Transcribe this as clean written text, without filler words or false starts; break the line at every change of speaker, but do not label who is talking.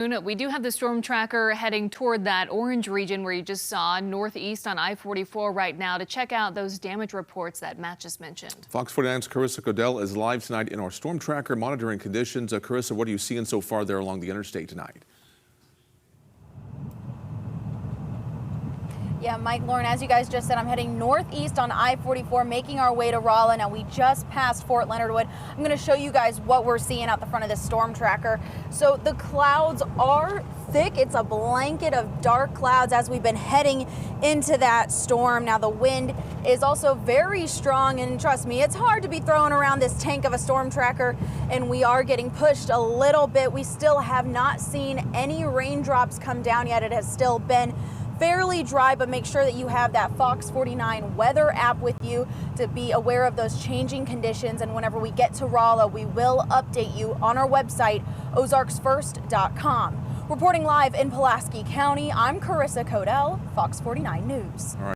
We do have the storm tracker heading toward that orange region where you just saw northeast on I-44 right now to check out those damage reports that Matt just mentioned.
Fox 49's Carissa Codell is live tonight in our storm tracker monitoring conditions. Carissa, what are you seeing so far there along the interstate tonight?
Yeah, Mike, Lauren, as you guys just said, I'm heading northeast on I-44, making our way to Rolla. Now, we just passed Fort Leonard Wood. I'm going to show you guys what we're seeing out the front of this storm tracker. So the clouds are thick. It's a blanket of dark clouds as we've been heading into that storm. Now, the wind is also very strong, and trust me, it's hard to be throwing around this tank of a storm tracker, and we are getting pushed a little bit. We still have not seen any raindrops come down yet. It has still been fairly dry, but make sure that you have that Fox 49 weather app with you to be aware of those changing conditions. And whenever we get to Rolla, we will update you on our website, ozarksfirst.com. Reporting live in Pulaski County, I'm Carissa Codell, Fox 49 News.
All right.